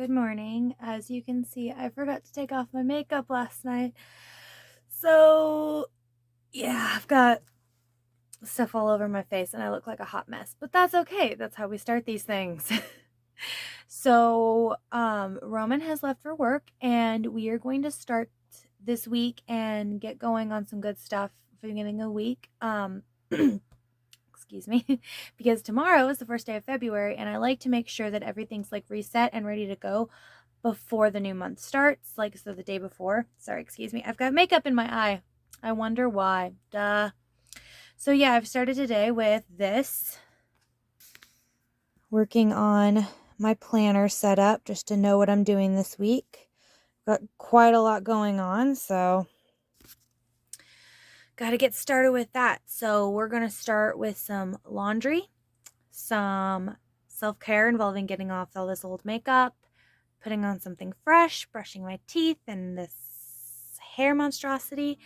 Good morning. As you can see, I forgot to take off my makeup last night. So, yeah, I've got stuff all over my face and I look like a hot mess. But that's okay. That's how we start these things. So, Roman has left for work and we are going to start this week and get going on some good stuff for the beginning of the week. Excuse me, because tomorrow is the first day of February and I like to make sure that everything's like reset and ready to go before the new month starts, like so the day before. Sorry, excuse me. I've got makeup in my eye. I wonder why. Duh. So yeah, I've started today with this. Working on my planner setup just to know what I'm doing this week. Got quite a lot going on, so got to get started with that. So we're going to start with some laundry, some self-care involving getting off all this old makeup, putting on something fresh, brushing my teeth, and this hair monstrosity.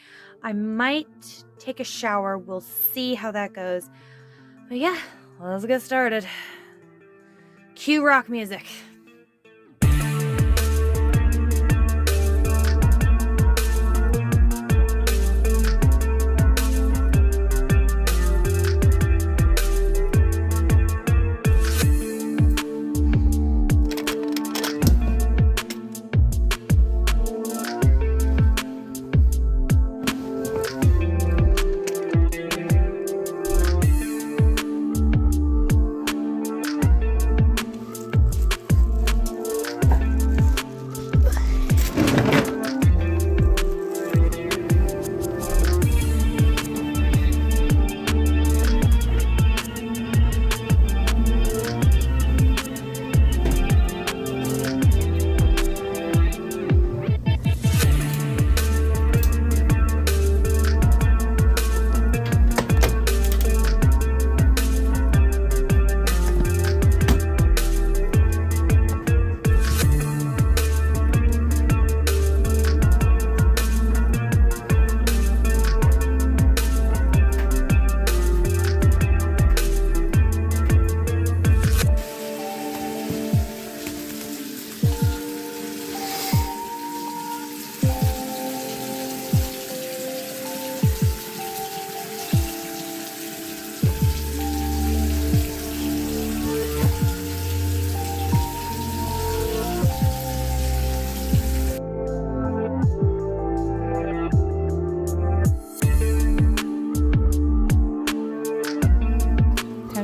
I might take a shower. We'll see how that goes. But yeah, let's get started. Cue rock music.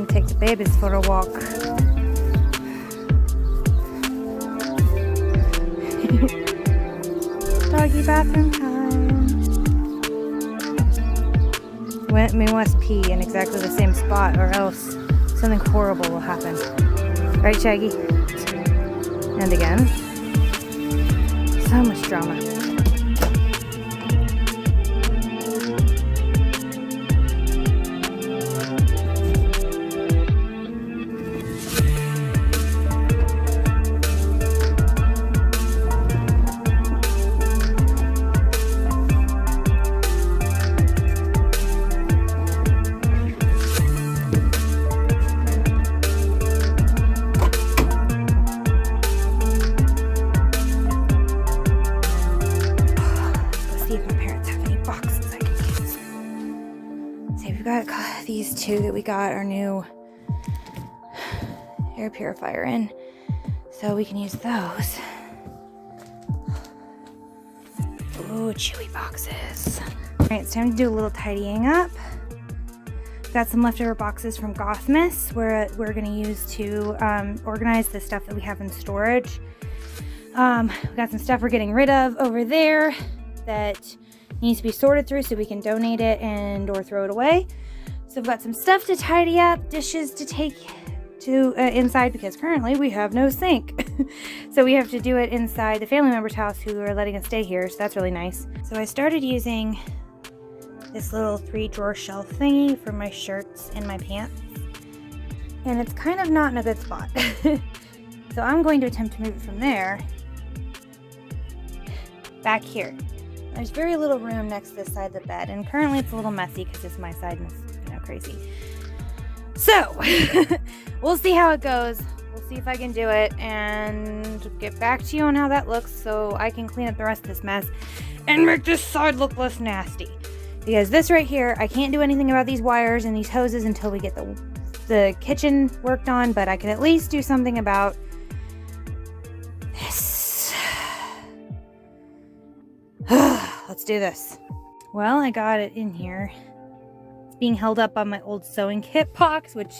Take the babies for a walk. Doggy bathroom time. We must pee in exactly the same spot or else something horrible will happen. Right, Shaggy? And again. So much drama. These two that we got our new air purifier in, so we can use those. Ooh, chewy boxes. All right, it's time to do a little tidying up. Got some leftover boxes from Gothmas where we're going to use to organize the stuff that we have in storage. We got some stuff we're getting rid of over there that needs to be sorted through so we can donate it and or throw it away. So I've got some stuff to tidy up, dishes to take to inside because currently we have no sink. So we have to do it inside the family member's house who are letting us stay here. So that's really nice. So I started using this little 3-drawer shelf thingy for my shirts and my pants. And it's kind of not in a good spot. So I'm going to attempt to move it from there back here. There's very little room next to this side of the bed, and currently it's a little messy because it's my side and it's crazy. So we'll see how it goes. we'll see if I can do it and get back to you on how that looks so I can clean up the rest of this mess and make this side look less nasty. Because this right here, I can't do anything about these wires and these hoses until we get the kitchen worked on, but I can at least do something about this. Let's do this. Well, I got it in here. It's being held up on my old sewing kit box, which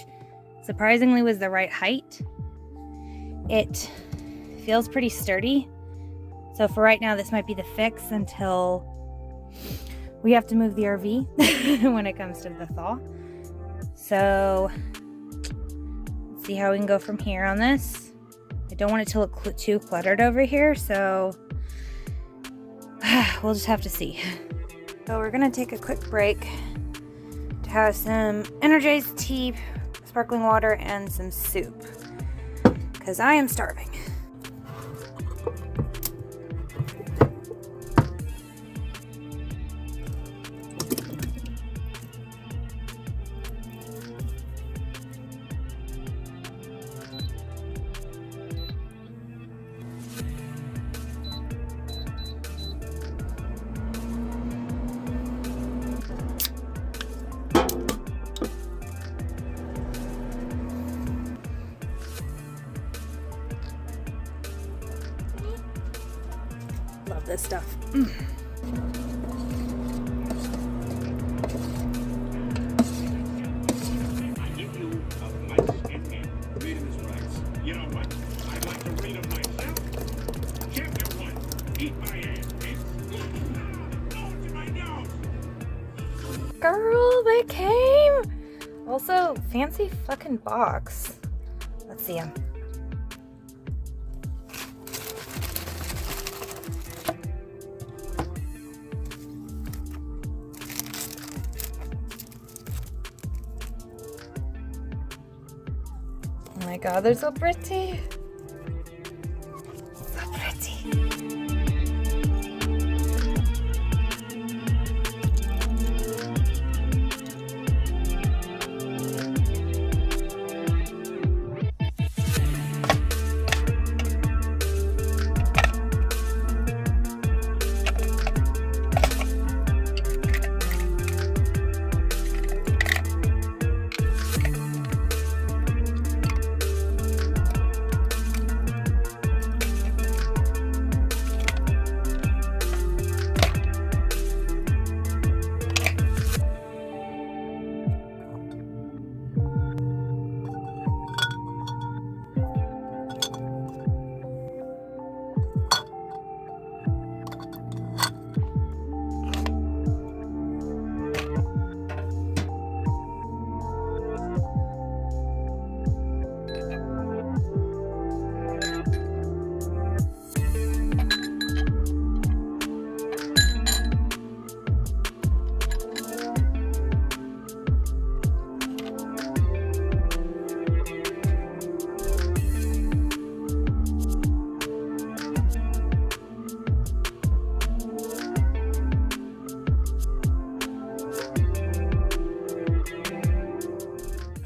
surprisingly was the right height. It feels pretty sturdy. So for right now, this might be the fix until we have to move the RV when it comes to the thaw. So let's see how we can go from here on this. I don't want it to look too cluttered over here, so we'll just have to see. So we're gonna take a quick break to have some energized tea, sparkling water, and some soup, because I am starving. Love this stuff. I give you a mice and men. Reading his rights. You know what? I'd like to read them myself. Chapter 1. Eat my ass, bitch. Oh, it's in my nose. Girl, they came! Also, fancy fucking box. Let's see them. Oh my god, they're so pretty. So pretty.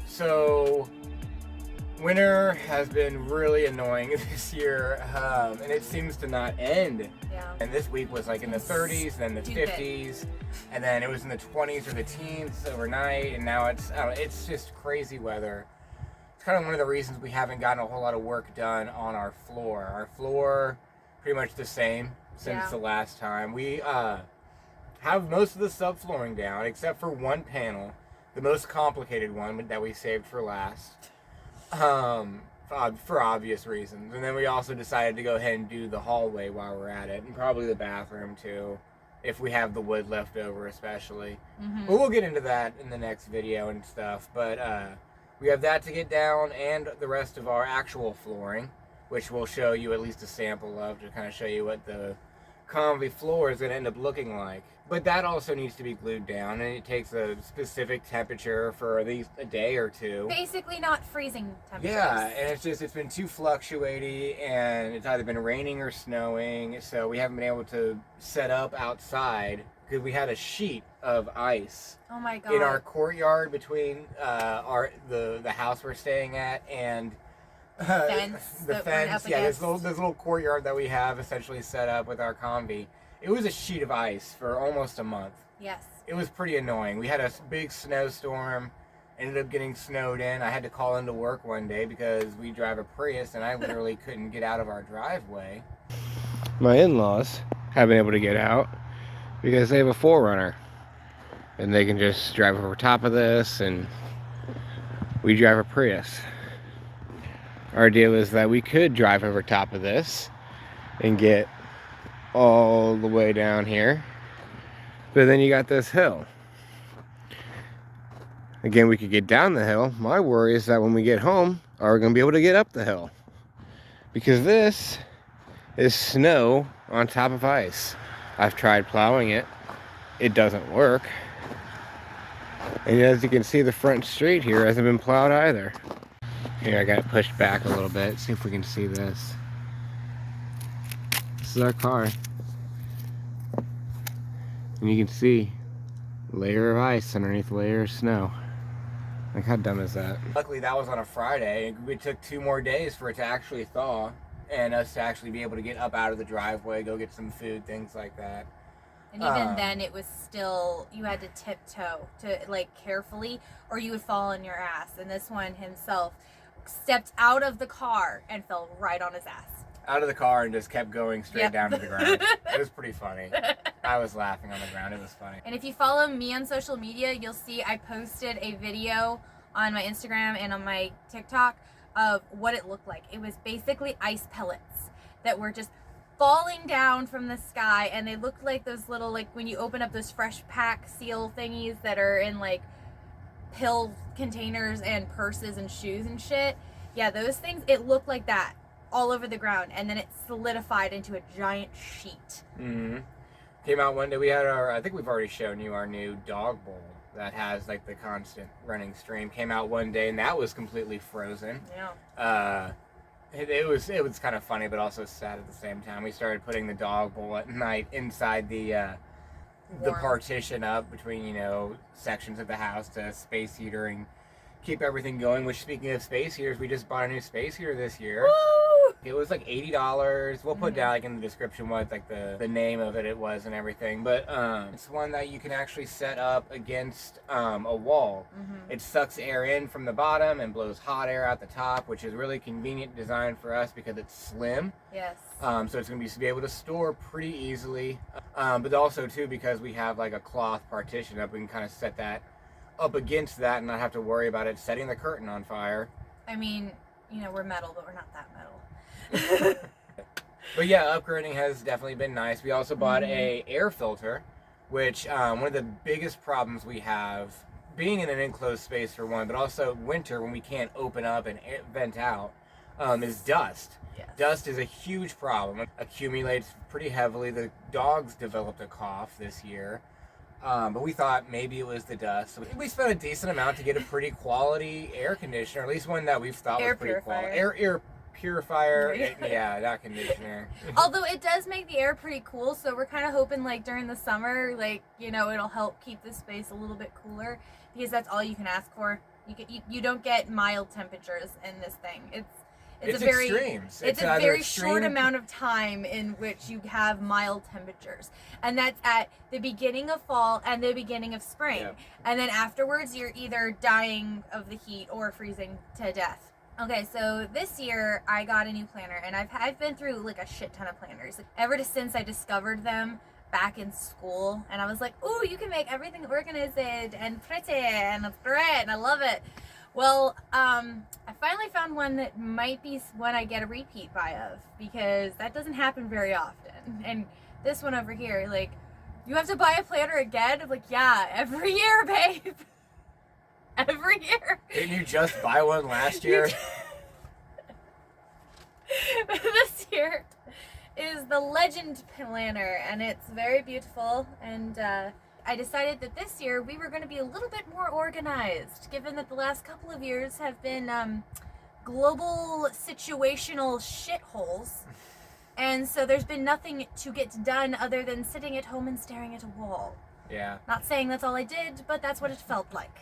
So, winter has been really annoying this year, and it seems to not end. Yeah. And this week was like in the 30s, then the 50s, and then it was in the 20s or the teens overnight, and now it's just crazy weather. It's kind of one of the reasons we haven't gotten a whole lot of work done on our floor. Our floor, pretty much the same since the last time. We have most of the subflooring down, except for one panel. The most complicated one that we saved for last, for obvious reasons. And then we also decided to go ahead and do the hallway while we're at it, and probably the bathroom too, if we have the wood left over especially. Mm-hmm. But we'll get into that in the next video and stuff. But we have that to get down, and the rest of our actual flooring, which we'll show you at least a sample of to kind of show you what the Konmari floor is going to end up looking like. But that also needs to be glued down, and it takes a specific temperature for at least a day or two. Basically not freezing temperatures. Yeah, and it's been too fluctuating, and it's either been raining or snowing, so we haven't been able to set up outside because we had a sheet of ice in our courtyard between the house we're staying at and fence. The that went fence, up yeah, against. this little courtyard that we have essentially set up with our Combi. It was a sheet of ice for almost a month. Yes. It was pretty annoying. We had a big snowstorm, ended up getting snowed in. I had to call into work one day because we drive a Prius and I literally couldn't get out of our driveway. My in-laws have been able to get out because they have a 4Runner. And they can just drive over top of this, and we drive a Prius. Our deal is that we could drive over top of this and get all the way down here, but then you got this hill. Again, we could get down the hill. My worry is that when we get home, are we going to be able to get up the hill? Because this is snow on top of ice. I've tried plowing it. It doesn't work. And as you can see, the front street here hasn't been plowed either. Here, I got it pushed back a little bit. See if we can see this. This is our car. And you can see layer of ice underneath a layer of snow. Like, how dumb is that? Luckily, that was on a Friday. It took 2 more days for it to actually thaw and us to actually be able to get up out of the driveway, go get some food, things like that. And even then, it was still, you had to tiptoe to, like, carefully, or you would fall on your ass. And this one himself stepped out of the car and fell right on his ass. Out of the car and just kept going straight Yep. down to the ground. It was pretty funny. I was laughing on the ground. It was funny. And if you follow me on social media, you'll see I posted a video on my Instagram and on my TikTok of what it looked like. It was basically ice pellets that were just falling down from the sky, and they looked like those little, like when you open up those fresh pack seal thingies that are in like pill containers and purses and shoes and shit. Yeah, those things, it looked like that all over the ground, and then it solidified into a giant sheet. Mm-hmm. Came out one day. We had our, I think we've already shown you our new dog bowl that has like the constant running stream. Came out one day and that was completely frozen. Yeah. It was kind of funny, but also sad at the same time. We started putting the dog bowl at night inside the partition up between, you know, sections of the house to space heater and keep everything going. Which, speaking of space heaters, we just bought a new space heater this year. Woo! It was like $80. We'll put down like in the description what like the name of it was and everything. But it's one that you can actually set up against a wall. It sucks air in from the bottom and blows hot air out the top, which is really convenient design for us because it's slim. Yes. So it's going to be able to store pretty easily. But also too, because we have like a cloth partition up, we can kind of set that up against that and not have to worry about it setting the curtain on fire. I mean, you know, we're metal, but we're not that metal. But yeah, upgrading has definitely been nice. We also bought a air filter, which one of the biggest problems we have, being in an enclosed space for one, but also winter when we can't open up and vent out, is dust. Yes. Dust is a huge problem. It accumulates pretty heavily. The dogs developed a cough this year. But we thought maybe it was the dust. So we spent a decent amount to get a pretty quality air conditioner, at least one that we've thought was pretty quality. Air purifier, yeah, not conditioner. Although it does make the air pretty cool, so we're kind of hoping like during the summer, like, you know, it'll help keep the space a little bit cooler, because that's all you can ask for. You don't get mild temperatures in this thing. It's a very extremes. It's a very short amount of time in which you have mild temperatures, and that's at the beginning of fall and the beginning of spring. Yep. And then afterwards you're either dying of the heat or freezing to death. Okay, so this year I got a new planner, and I've been through like a shit ton of planners ever since I discovered them back in school, and I was like, ooh, you can make everything organized and pretty and great, and I love it. Well, I finally found one that might be one I get a repeat buy of, because that doesn't happen very often. And this one over here, like, you have to buy a planner again? I'm like, yeah, every year, babe. Every year. Didn't you just buy one last year? This year is the Legend planner, and it's very beautiful, and I decided that this year we were going to be a little bit more organized, given that the last couple of years have been global situational shitholes, and so there's been nothing to get done other than sitting at home and staring at a wall. Yeah. Not saying that's all I did, but that's what it felt like.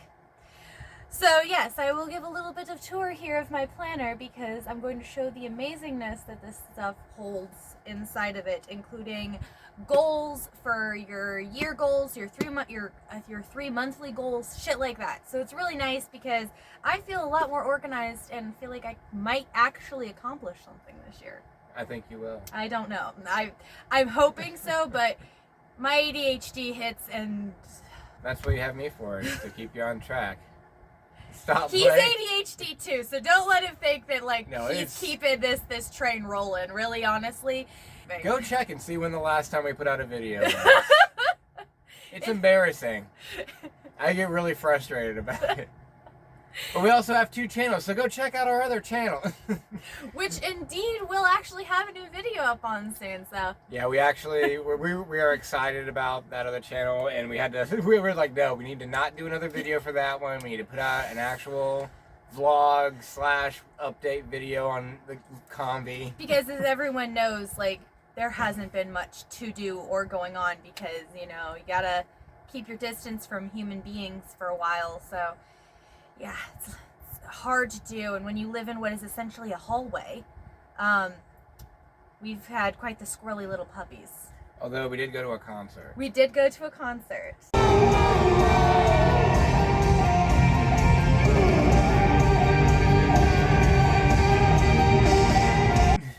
So yes, I will give a little bit of tour here of my planner because I'm going to show the amazingness that this stuff holds inside of it, including goals for your year goals, your 3 monthly goals, shit like that. So it's really nice because I feel a lot more organized and feel like I might actually accomplish something this year. I think you will. I don't know. I'm hoping so, but my ADHD hits and That's what you have me for, is to keep you on track. Stop he's playing. ADHD too, so don't let him think that like No, he's it's- keeping this train rolling. Really, honestly. Go check and see when the last time we put out a video was. It's embarrassing. I get really frustrated about it. But we also have 2 channels, so go check out our other channel. Which indeed will actually have a new video up on soon, so. Yeah, we actually, we are excited about that other channel, and we were like, no, we need to not do another video for that one. We need to put out an actual vlog / update video on the Convi. Because as everyone knows, like, there hasn't been much to do or going on because, you know, you gotta keep your distance from human beings for a while, so. Yeah, it's hard to do, and when you live in what is essentially a hallway, we've had quite the squirrely little puppies. Although we did go to a concert. We did go to a concert.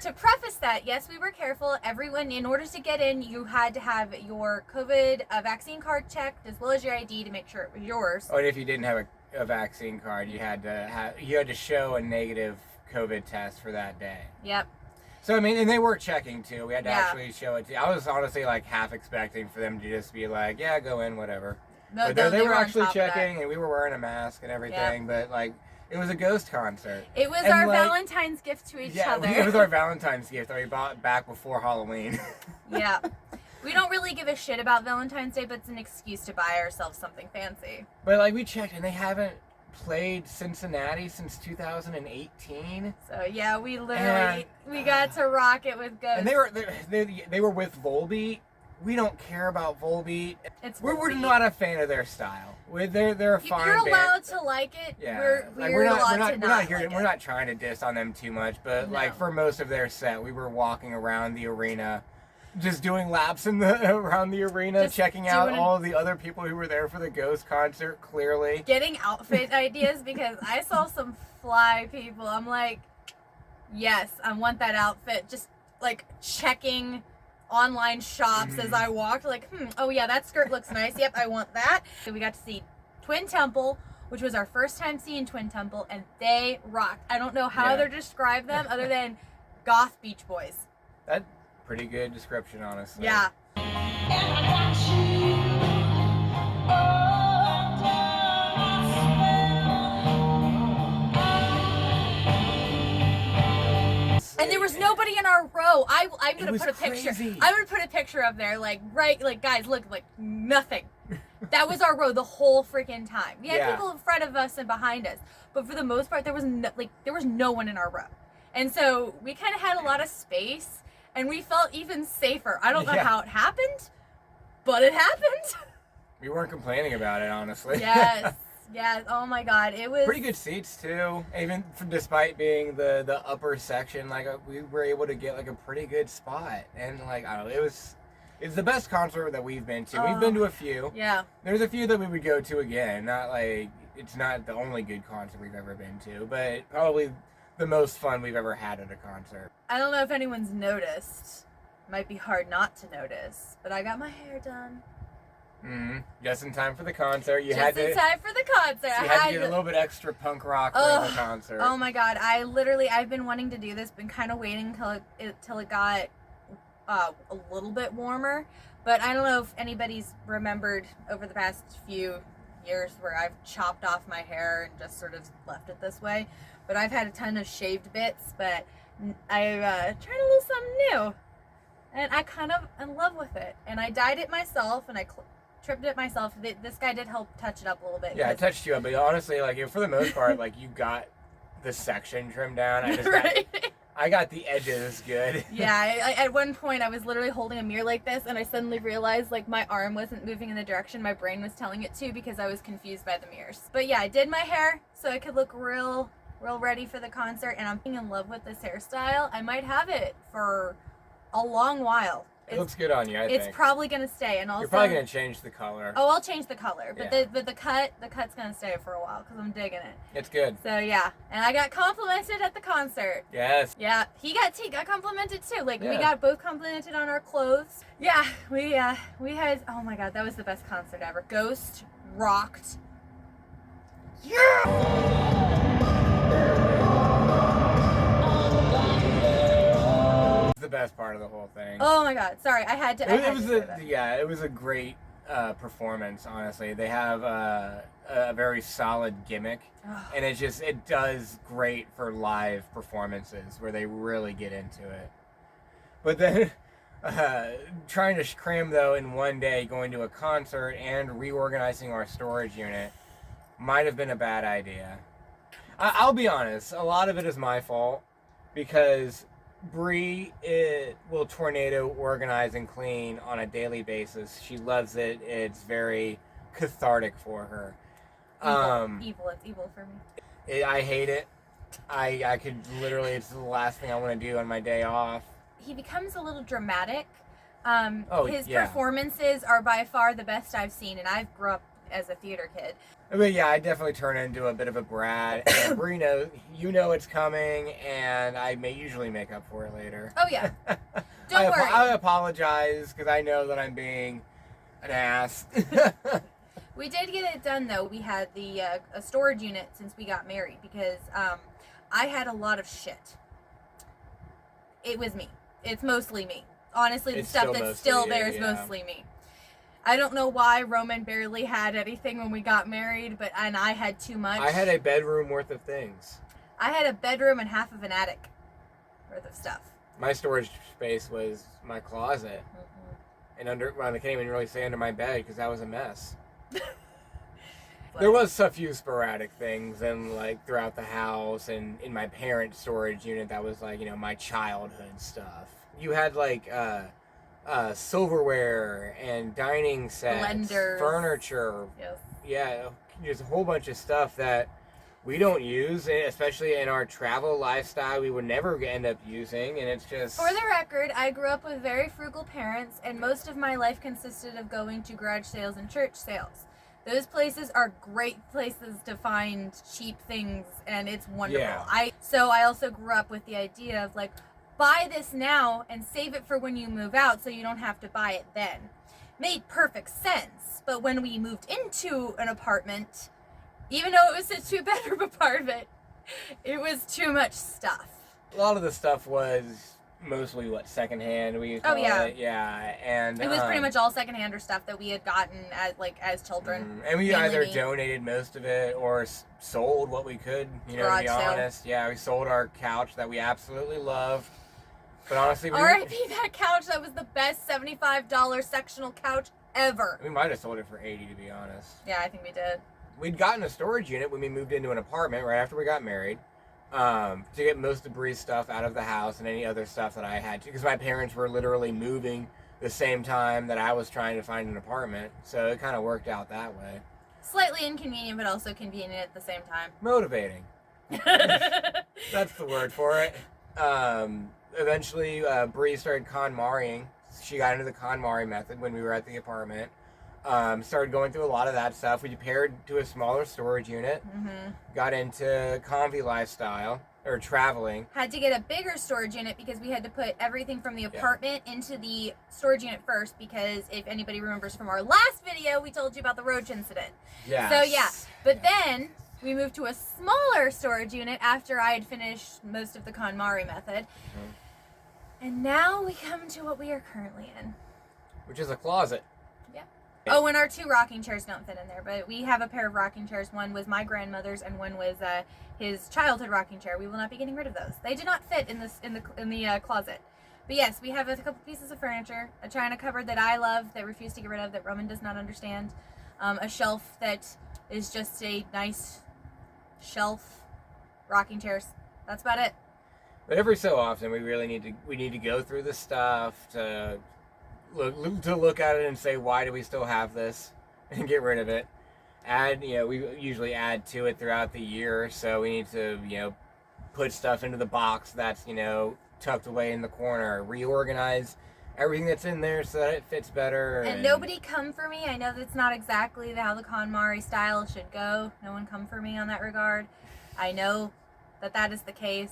To preface that, yes, we were careful. Everyone, in order to get in, you had to have your COVID vaccine card checked as well as your ID to make sure it was yours. Oh, and if you didn't have a vaccine card, you had to show a negative COVID test for that day. Yep. So I mean, and they were checking too. We had to Yeah. actually show it. I was honestly like half expecting for them to just be like, "Yeah, go in, whatever." No, But they were on actually top of that. checking, and we were wearing a mask and everything. But like, it was a ghost concert. It was And, our like, Valentine's gift to each Yeah, other. it was our Valentine's gift that we bought back before Halloween. Yeah. We don't really give a shit about Valentine's Day, but it's an excuse to buy ourselves something fancy. But like, we checked, and they haven't played Cincinnati since 2018. So yeah, we literally we got to rock it with ghosts. And they were with Volbeat. We don't care about Volbeat. It's We're Volbeat. not a fan of their style. They're a fine You're band. allowed to like it. Yeah, We're allowed to not here. like We're it. not trying to diss on them too much, but like No. for most of their set, we were walking around the arena, just doing laps around the arena, Just checking out doing- all of the other people who were there for the Ghost concert. Clearly, Getting outfit ideas because I saw some fly people. I'm like, yes, I want that outfit. Just like checking online shops as I walked, like, oh yeah, that skirt looks nice. Yep, I want that. So we got to see Twin Temple, which was our first time seeing Twin Temple, and they rocked. I don't know how Yeah. to describe them other than goth Beach Boys. that's pretty good description, honestly. Yeah. And there was nobody in our row. I'm gonna was put a picture. crazy. I'm gonna put a picture up there, like guys, look, like nothing. That was our row the whole freaking time. We had Yeah. people in front of us and behind us, but for the most part, there was no one in our row, and so we kind of had a lot of space, and we felt even safer. I don't know Yeah. how it happened, but it happened. We weren't complaining about it, honestly. Yes, yes. Oh my God, it was Pretty good seats too. Even despite being the upper section, like we were able to get like a pretty good spot, and like I don't know, it's the best concert that we've been to. We've been to a few. Yeah. There's a few that we would go to again. Not like it's not the only good concert we've ever been to, but probably the most fun we've ever had at a concert. I don't know if anyone's noticed. Might be hard not to notice, but I got my hair done. Just in time for the concert. You Just had in to. time for the concert. You had to get a little bit extra punk rock for the concert. Oh my God! I've been wanting to do this. Been kind of waiting till it got a little bit warmer. But I don't know if anybody's remembered over the past few years where I've chopped off my hair and just sort of left it this way. But I've had a ton of shaved bits. But I've tried a little something new, and I kind of in love with it. And I dyed it myself, and I trimmed it myself. This guy did help touch it up a little bit. Yeah, I 'cause- touched you up, but honestly, like for the most part, like you got the section trimmed down. I just Right. I got the edges good. Yeah, at one point I was literally holding a mirror like this, and I suddenly realized like my arm wasn't moving in the direction my brain was telling it to because I was confused by the mirrors. But yeah, I did my hair so I could look real ready for the concert, and I'm in love with this hairstyle. I might have it for a long while. It looks good on you, I think. It's probably gonna stay, and also you're probably gonna change the color. Oh, I'll change the color, but Yeah. the cut's gonna stay for a while because I'm digging it. It's good. So yeah, and I got complimented at the concert. Yes. Yeah, he got complimented too. Like we Yeah. got both complimented on our clothes. Yeah, we had. Oh my god, that was the best concert ever. Ghost rocked. The best part of the whole thing. Oh my god, sorry, I had to. It was a great performance. Honestly, they have a very solid gimmick, and it does great for live performances where they really get into it. But then, trying to cram though in one day, going to a concert and reorganizing our storage unit might have been a bad idea. I'll be honest, a lot of it is my fault because Bree will tornado organize and clean on a daily basis. She loves it. It's very cathartic for her. Evil. It's evil for me. I hate it. I could literally, it's the last thing I want to do on my day off. He becomes a little dramatic. His yeah. performances are by far the best I've seen, and I've grew up as a theater kid. But yeah, I definitely turn into a bit of a brat. And Bree knows, it's coming, and I may usually make up for it later. Oh yeah. Don't worry. I apologize because I know that I'm being an ass. We did get it done though. We had a storage unit since we got married because I had a lot of shit. It was me. It's mostly me. Honestly, the stuff that's still there is mostly me. I don't know why Roman barely had anything when we got married, and I had too much. I had a bedroom worth of things. I had a bedroom and half of an attic worth of stuff. My storage space was my closet. And I can't even really say under my bed because that was a mess. There was a few sporadic things and like throughout the house and in my parents' storage unit that was like, my childhood stuff. You had like silverware and dining sets, blenders, furniture. Yes. Yeah, there's a whole bunch of stuff that we don't use, especially in our travel lifestyle. We would never end up using, and it's just... For the record, I grew up with very frugal parents, and most of my life consisted of going to garage sales and church sales. Those places are great places to find cheap things, and it's wonderful. Yeah. So I also grew up with the idea of like, buy this now and save it for when you move out so you don't have to buy it then. Made perfect sense, but when we moved into an apartment, even though it was a 2-bedroom apartment, it was too much stuff. A lot of the stuff was mostly secondhand. We call it. Yeah, and it was pretty much all secondhand or stuff that we had gotten as children. And we either donated most of it or sold what we could. To be honest. Yeah, we sold our couch that we absolutely loved. But honestly, R.I.P. that couch. That was the best $75 sectional couch ever. We might have sold it for $80, to be honest. Yeah, I think we did. We'd gotten a storage unit when we moved into an apartment right after we got married, to get most of Bree's stuff out of the house and any other stuff that I had to, because my parents were literally moving the same time that I was trying to find an apartment, so it kind of worked out that way. Slightly inconvenient, but also convenient at the same time. Motivating. That's the word for it. Eventually, Bree started KonMariing. She got into the KonMari method when we were at the apartment. Started going through a lot of that stuff. We paired to a smaller storage unit. Got into convy lifestyle, or traveling. Had to get a bigger storage unit because we had to put everything from the apartment into the storage unit first, because if anybody remembers from our last video, we told you about the roach incident. Yeah. So yeah, but then we moved to a smaller storage unit after I had finished most of the KonMari method. And now we come to what we are currently in. Which is a closet. Yeah. Oh, and our 2 rocking chairs don't fit in there, but we have a pair of rocking chairs. One was my grandmother's, and one was his childhood rocking chair. We will not be getting rid of those. They do not fit in the closet. But yes, we have a couple pieces of furniture, a china cupboard that I love, that I refuse to get rid of, that Roman does not understand, a shelf that is just a nice shelf, rocking chairs. That's about it. But every so often, we really need to go through the stuff to look at it and say, why do we still have this, and get rid of it. We usually add to it throughout the year, so we need to put stuff into the box that's tucked away in the corner, reorganize everything that's in there so that it fits better. And nobody come for me. I know that's not exactly how the KonMari style should go. No one come for me on that regard. I know that is the case,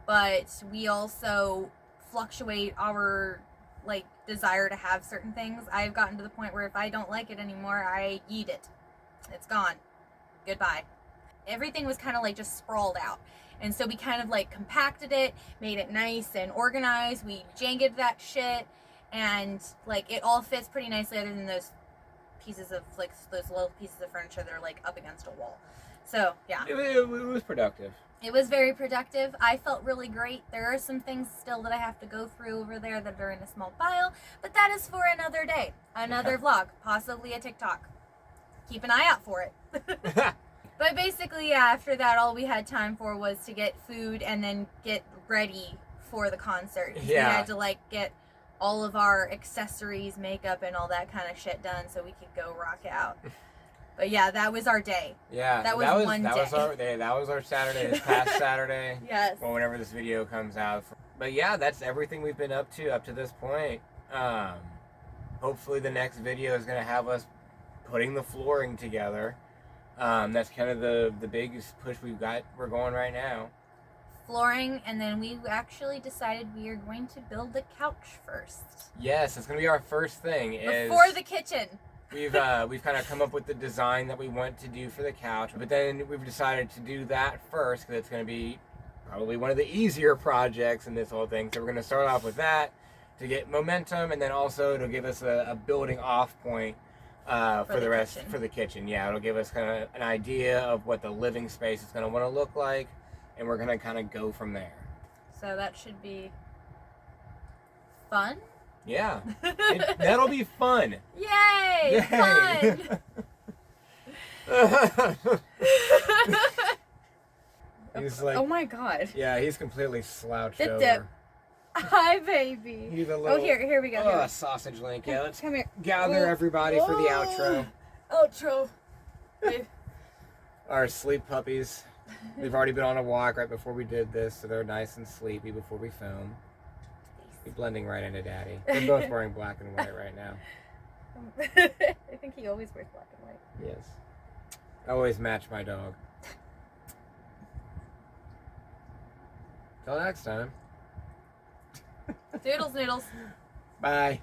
but we also fluctuate our desire to have certain things. I've gotten to the point where if I don't like it anymore, I yeet it. It's gone. Goodbye. Everything was kind of just sprawled out. And so we kind of compacted it, made it nice and organized. We janged that shit, and it all fits pretty nicely, other than those pieces of those little pieces of furniture that are up against a wall. So yeah, it was productive. It was very productive. I felt really great. There are some things still that I have to go through over there that are in a small pile, but that is for another day, another vlog, possibly a TikTok. Keep an eye out for it. But basically, yeah, after that, all we had time for was to get food and then get ready for the concert. Yeah. We had to get all of our accessories, makeup, and all that kind of shit done so we could go rock out. But yeah, that was our day. Yeah, that was one day. That was our day. That was our Saturday. This past Saturday. Yes. Well, whenever this video comes out. But yeah, that's everything we've been up to this point. Hopefully, the next video is going to have us putting the flooring together. That's kind of the biggest push we're going right now. Flooring, and then we actually decided we are going to build the couch first. Yes, that's going to be our first thing. Before the kitchen. We've kind of come up with the design that we want to do for the couch, but then we've decided to do that first because it's going to be probably one of the easier projects in this whole thing. So we're going to start off with that to get momentum, and then also to give us a building off point for the kitchen. Yeah, it'll give us kind of an idea of what the living space is going to want to look like, and we're going to kind of go from there. So that should be fun. Yeah, that'll be fun. Yay! Yay. Fun! He's oh my god. Yeah, he's completely slouched Dip over. dip. Hi, baby. He's a little, here we go. Sausage link. Yeah, let's come here. Gather everybody for the outro. Outro. Our sleep puppies. They've already been on a walk right before we did this, so they're nice and sleepy before we film. He's blending right into Daddy. They're both wearing black and white right now. I think he always wears black and white. Yes. I always match my dog. Till next time. Doodles noodles. Bye.